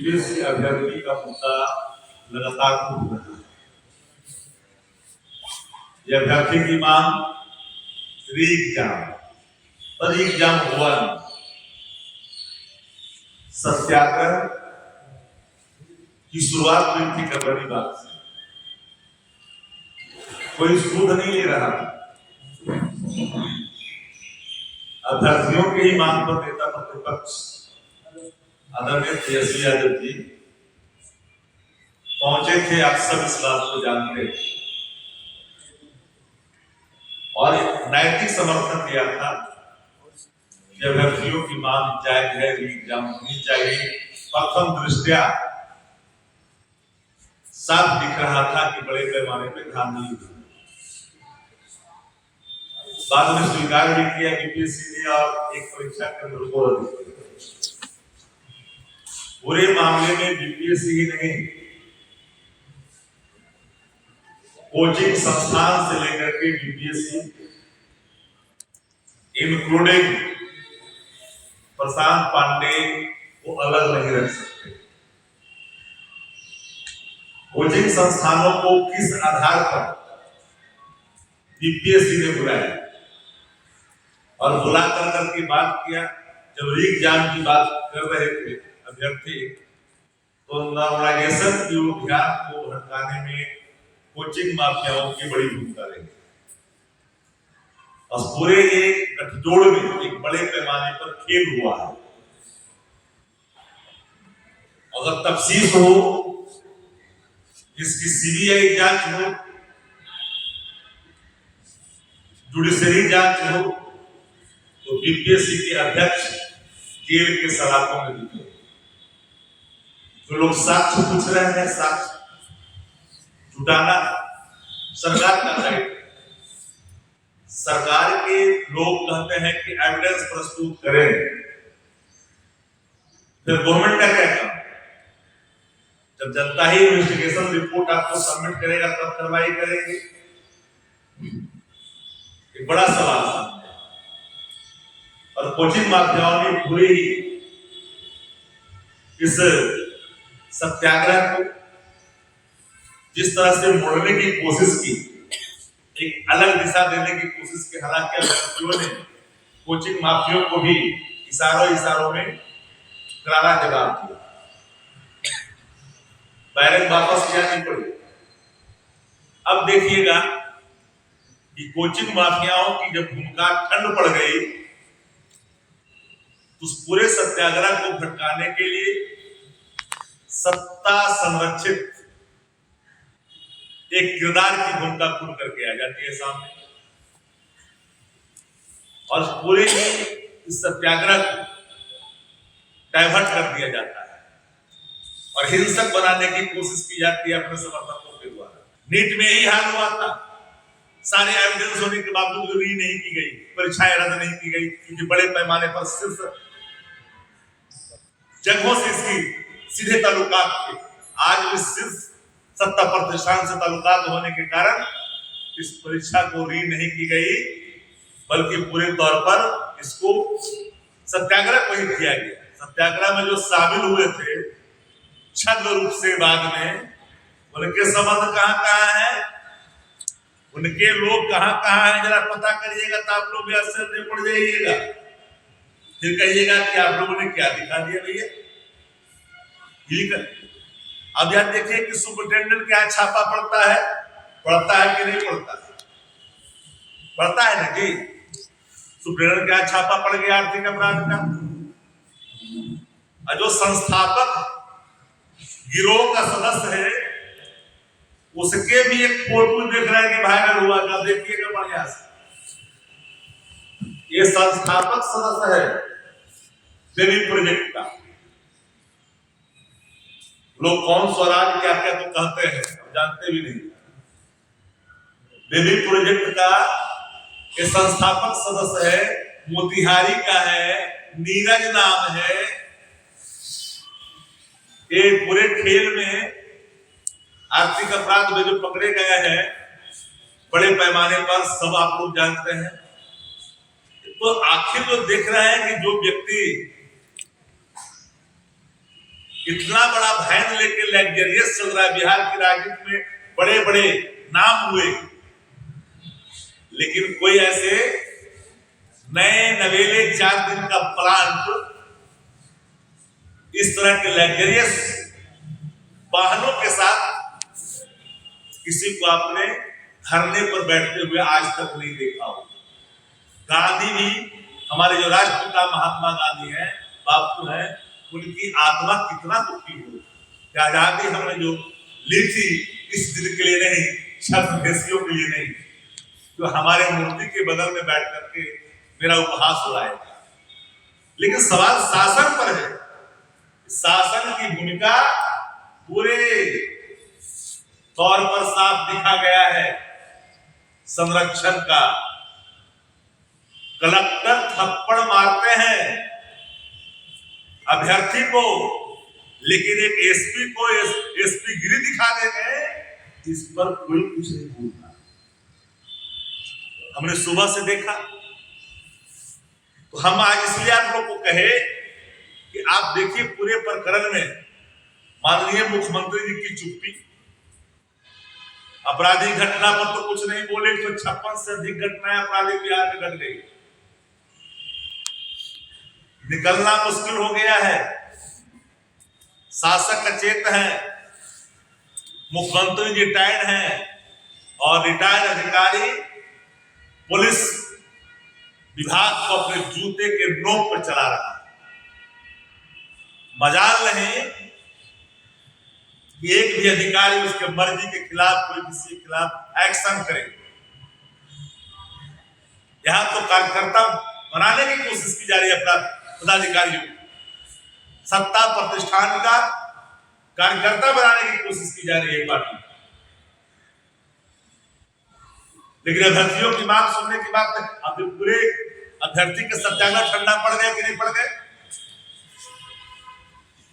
BPSC अभ्यर्थी का मुद्दा लगातार उठ रहा है। ये अभ्यर्थी की मांग री एग्जाम, पर एग्जाम हुआ नहीं। सत्याग्रह की शुरुआत हुई थी कबड्डी बाग से, कोई सूद नहीं ले रहा था। अभ्यर्थियों के ही मांग पर नेता प्रतिपक्ष आदरणीय तेजस्वी यादव जी पहुंचे थे। आप सब इस बात को जानते हैं और नैतिक समर्थन दिया था कि अभ्यर्थियों की मांग जायज है, एग्जाम होनी चाहिए। प्रथम दृष्टया साफ दिख रहा था कि बड़े पैमाने पर धांधली हुई। बाद में स्वीकार भी किया बीपीएससी ने और एक परीक्षा केंद्र को रद्द किया। पूरे मामले में बीपीएससी ही नहीं, कोचिंग संस्थान से लेकर के बीपीएससी इंक्लूडिंग प्रशांत पांडे को अलग नहीं रख सकते। कोचिंग संस्थानों को किस आधार पर बीपीएससी ने बुलाया और बुला कर की बात किया। जब री एग्जाम की बात कर रहे थे अभ्यर्थी, तो नॉर्मलाइजेशन की ध्यान को भटकाने में कोचिंग माफियाओं की बड़ी भूमिका रही और पूरे एक गठजोड़ में एक बड़े पैमाने पर खेल हुआ है। अगर तफ्सीस हो, इसकी सीबीआई जांच हो, जुडिशरी जांच हो, तो बीपीएससी के अध्यक्ष जेल के सलाखों में दिखे। जो लोग साक्ष्य पूछ रहे हैं, साक्ष्य जुटाना सरकार का दायित्व। सरकार के लोग कहते हैं कि एविडेंस प्रस्तुत करें, फिर गवर्नमेंट का क्या काम? जब जनता ही इन्वेस्टिगेशन रिपोर्ट आपको सबमिट करेगा तब कार्रवाई करेंगे। एक बड़ा सवाल सामने और कोचिंग माफियाओं ने पूरी इस सत्याग्रह को जिस तरह से मोड़ने की कोशिश की, एक अलग दिशा देने की कोशिश की। हालांकि अभ्यर्थियों ने कोचिंग माफियाओं को भी इशारों में करारा जवाब दिया। बैरक वापस जानी पड़ी। अब देखिएगा कि कोचिंग माफियाओं की जब भूमिका ठंड पड़ गई, तो उस पूरे सत्याग्रह को भटकाने के लिए सत्ता संरक्षित एक किरदार की भूमिका खुल करके आ जाती है सामने और पूरे इस सत्याग्रह को डाइवर्ट कर दिया जाता है और हिंसक बनाने की कोशिश की जाती है अपने समर्थकों के द्वारा। नीट में ही हाल हुआ था। सारे एविडेंस होने के बावजूद री नहीं की गई, परीक्षाएं रद्द नहीं की गई, क्योंकि बड़े पैमाने पर सिर्फ जगहों से इसकी सीधे ताल्लुकात थे। आज भी सिर्फ सत्ता प्रतिष्ठान से ताल्लुकात होने के कारण इस परीक्षा को री नहीं की गई, बल्कि पूरे तौर पर इसको सत्याग्रह को ही किया गया। सत्याग्रह में जो शामिल हुए थे छद्म रूप से, बाद में उनके संबंध कहां है, उनके लोग कहां हैं, जरा पता करिएगा तो आप लोग भी आश्चर्य पड़ जाइएगा। फिर कहिएगा कि आप लोगों ने क्या दिखा दिया भैया। अब यार देखिए कि सुपरिटेंडेंट क्या छापा पड़ता है कि नहीं पड़ता? पड़ता है ना जी। सुपरिटेंडेंट क्या छापा पड़ गया आर्थिक अपराध का। और जो संस्थापक गिरोह का सदस्य है, उसके भी एक फोटो देख रहे हैं कि वायरल हुआ था, देखिएगा बढ़िया से। ये संस्थापक सदस्य है बेबी प्रोजेक्ट का। लोग कौन स्वराज क्या क्या तो कहते हैं, जानते भी नहीं। बेबी प्रोजेक्ट का ये संस्थापक सदस्य है, मोतिहारी का है, नीरज नाम है। ये पूरे खेल में आर्थिक अपराध में जो पकड़े गए हैं बड़े पैमाने पर, सब आप लोग जानते हैं। तो आखिर जो देख रहे हैं कि जो व्यक्ति इतना बड़ा वैन लेके लग्जरियस चल रहा है, बिहार की राजनीति में बड़े बड़े नाम हुए, लेकिन कोई ऐसे नए नवेले 4 दिन का प्लांट इस तरह के लग्जरियस वाहनों के साथ किसी को आपने धरने पर बैठते हुए आज तक नहीं देखा हो। गांधी भी, हमारे जो राष्ट्रपिता महात्मा गांधी हैं, बापू हैं, उनकी आत्मा कितना दुखी हो कि आजादी हमने जो ली थी इस दिन के लिए नहीं, छद्मवेशियों के लिए नहीं, तो हमारे मूर्ति के बगल में बैठ करके मेरा उपहास उड़ाएगा। लेकिन सवाल शासन पर है। शासन की भूमिका पूरे तौर पर साफ दिखा गया है। संरक्षण का कलेक्टर थप्पड़ मारते हैं अभ्यर्थी को, लेकिन एक एसपी को एसपी गिरी दिखा देंगे, इस पर कोई कुछ नहीं बोलता। हमने सुबह से देखा, तो हम आज इसलिए आप लोग को कहे कि आप देखिए पूरे प्रकरण में माननीय मुख्यमंत्री जी की चुप्पी। आपराधिक घटना पर तो कुछ नहीं बोले, 156 से अधिक घटनाएं आपराधिक बिहार में घट गई, निकलना मुश्किल हो गया है। शासक अचेत है, मुख्यमंत्री जी रिटायर्ड हैं और रिटायर्ड अधिकारी पुलिस विभाग को अपने जूते के नोक पर चला रहा है। मजाल नहीं कि एक भी अधिकारी उसके मर्जी के खिलाफ कोई किसी के खिलाफ एक्शन करे। यहां तो कार्यकर्ता बनाने की कोशिश की जा रही है, अपना पदाधिकारियों सत्ता प्रतिष्ठान का कार्यकर्ता बनाने की कोशिश की जा रही है पार्टी। लेकिन अभ्यर्थियों की मांग सुनने की बात नहीं। अब पूरे अभ्यर्थी के सत्याग्रह ठंडा पड़ गए कि नहीं पड़ गए?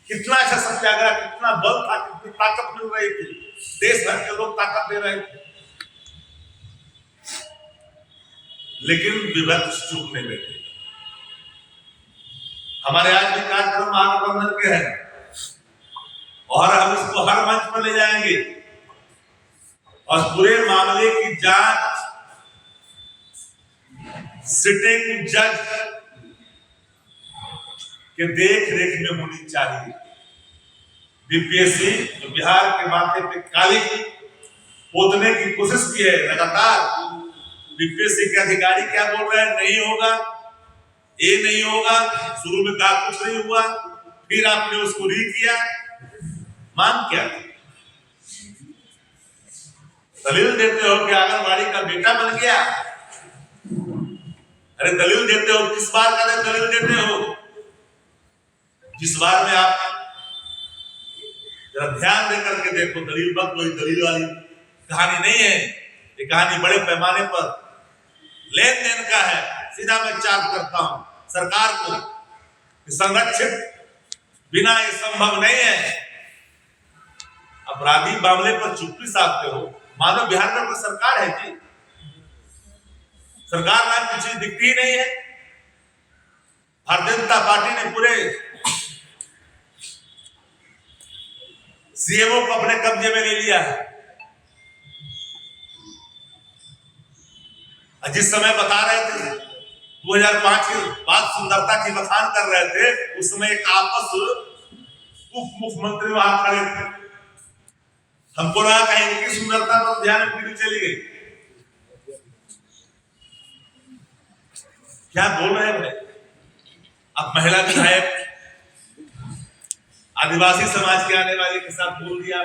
कितना अच्छा सत्याग्रह, कितना बल था, कितनी ताकत मिल रही थी, देश भर के लोग ताकत दे रहे थे, लेकिन विपक्ष चुप नहीं बैठे। हमारे आज भी कार्यक्रम महागठबंधन के हैं और हम इसको हर मंच पर ले जाएंगे और पूरे मामले की जांच सिटिंग जज के देख रेख में होनी चाहिए। बीपीएससी जो बिहार के माथे पे काली पोतने की कोशिश की है लगातार, बीपीएससी के अधिकारी क्या बोल रहे हैं? नहीं होगा, ये नहीं होगा। शुरू में कहा कुछ नहीं हुआ, फिर आपने उसको री किया। मान क्या दलील देते हो कि आंगनबाड़ी का बेटा बन गया? अरे दलील देते हो, किस बार का दलील देते हो? जिस बार में आप जरा ध्यान दे करके देखो, दलील बस कोई दलील वाली कहानी नहीं है। ये कहानी बड़े पैमाने पर लेन देन का है। सीधा मैं चार्ज करता हूं सरकार को, संरक्षित बिना ये संभव नहीं है। अपराधी मामले पर चुप्पी साधते हो, मानो बिहार में कोई सरकार है जी? सरकार नाम की चीज दिखती ही नहीं है। भारतीय जनता पार्टी ने पूरे सीएमओ को अपने कब्जे में ले लिया है। जिस समय बता रहे थे 2005 की बात, सुंदरता की बखान कर रहे थे, उस समय एक आपस उप मुख्यमंत्री वहां खड़े थे। हमको लगा कहीं इनकी सुंदरता पर ध्यान में चली गई। क्या बोल रहे हैं भाई? अब महिला विधायक आदिवासी समाज के आने वाले के साथ बोल दिया।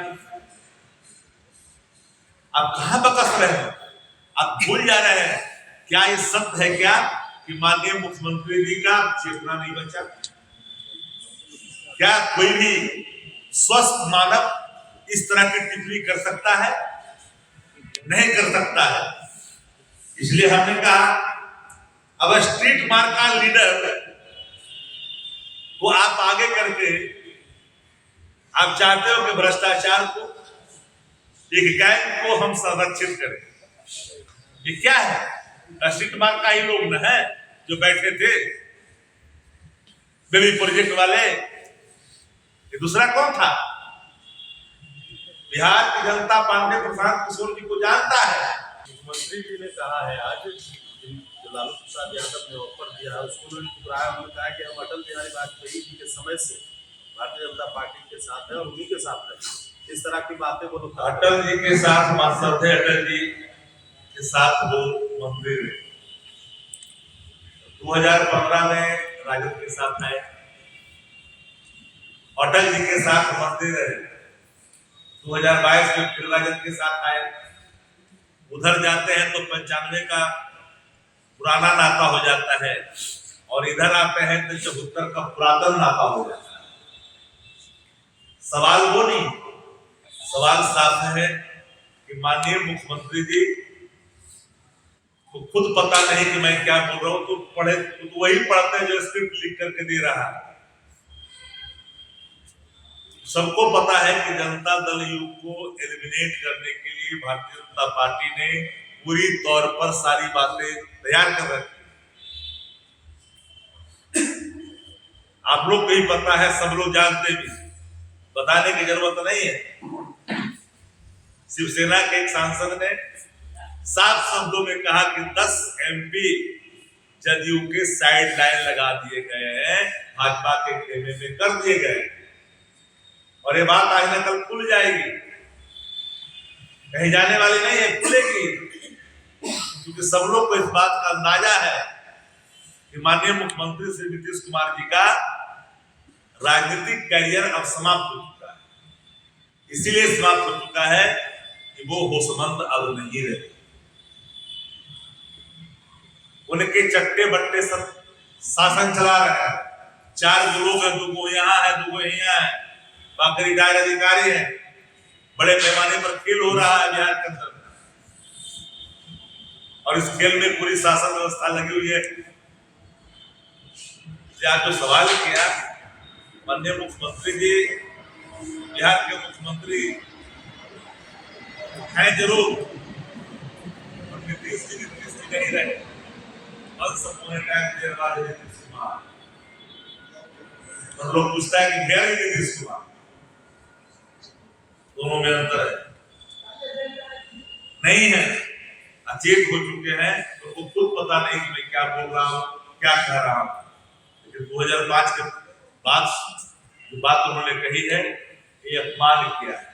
आप कहां बकस रहे हैं? आप भूल जा रहे हैं क्या ये सत्य है क्या कि माननीय मुख्यमंत्री जी का चेतना नहीं बचा? क्या कोई भी स्वस्थ मानव इस तरह की टिप्पणी कर सकता है? नहीं कर सकता है। इसलिए हमने कहा अब स्ट्रीट मार्का लीडर को आप आगे करके आप चाहते हो कि भ्रष्टाचार को, एक गैंग को हम संरक्षित करें। ये क्या है? स्ट्रीट मार्का ही लोग न है जो बैठे थे बेबी प्रोजेक्ट वाले, ये दूसरा कौन था? बिहार की जनता पांडे प्रशांत किशोर जी को जानता है। मुख्यमंत्री जी ने कहा है आज जो लालू प्रसाद यादव ने ऑफर दिया है उसको उन्होंने ठुकराया। उन्होंने कहा कि हम अटल बिहारी वाजपेयी जी के समय से भारतीय जनता पार्टी के साथ है और उन्हीं के साथ है। इस तरह की बातें वो लोग अटल जी के साथ मानसद है, अटल जी के साथ वो मंत्री रहे। 2015 में राजद के साथ आए, अटल जी के साथ मंत्री रहे। 2022 में फिर राजद के साथ आए। उधर जाते हैं तो 95 का पुराना नाता हो जाता है और इधर आते हैं तो 74 का पुरातन नाता हो जाता है। सवाल वो नहीं, सवाल साफ है कि माननीय मुख्यमंत्री जी को खुद पता नहीं कि मैं क्या बोल रहा हूं, तो पढ़े तो वही पढ़ते हैं जो स्क्रिप्ट लिख करके दे रहा है। सबको पता है कि जनता दल यू को एलिमिनेट करने के लिए भारतीय जनता पार्टी ने पूरी तौर पर सारी बातें तैयार कर रखी। आप लोग को ही पता है, सब लोग जानते भी, बताने की जरूरत नहीं है। शिवसेना के एक सांसद ने साफ शब्दों में कहा कि 10 MP जदयू के साइड लाइन लगा दिए गए हैं, भाजपा के खेमे में कर दिए गए और ये बात आज न कल खुल जाएगी, कहीं जाने वाली नहीं है, खुलेगी। क्योंकि सब लोग को इस बात का अंदाजा है कि माननीय मुख्यमंत्री श्री नीतीश कुमार जी का राजनीतिक कैरियर अब समाप्त हो चुका है। इसीलिए समाप्त हो चुका है कि वो होशमंद अब नहीं रहे। उनके चट्टे बट्टे सब शासन चला रहे हैं। 4 लोग हैं, 2 यहाँ है, 2 यहाँ है, बाकी रिटायर्ड अधिकारी है। बड़े पैमाने पर खेल हो रहा है बिहार के अंदर और इस खेल में पूरी शासन व्यवस्था लगी हुई है। आज जो सवाल किया माननीय मुख्यमंत्री जी, बिहार के मुख्यमंत्री हैं जरूर, और नीतीश जी नहीं रहे। लोग पूछता है कि गया ही नीतीश कुमार, दोनों में अंतर है नहीं है, अचेत हो चुके हैं तो उनको खुद पता नहीं कि मैं क्या बोल रहा हूँ, क्या कह रहा हूँ। लेकिन 2005 के बाद जो बात उन्होंने कही है ये अपमान किया है।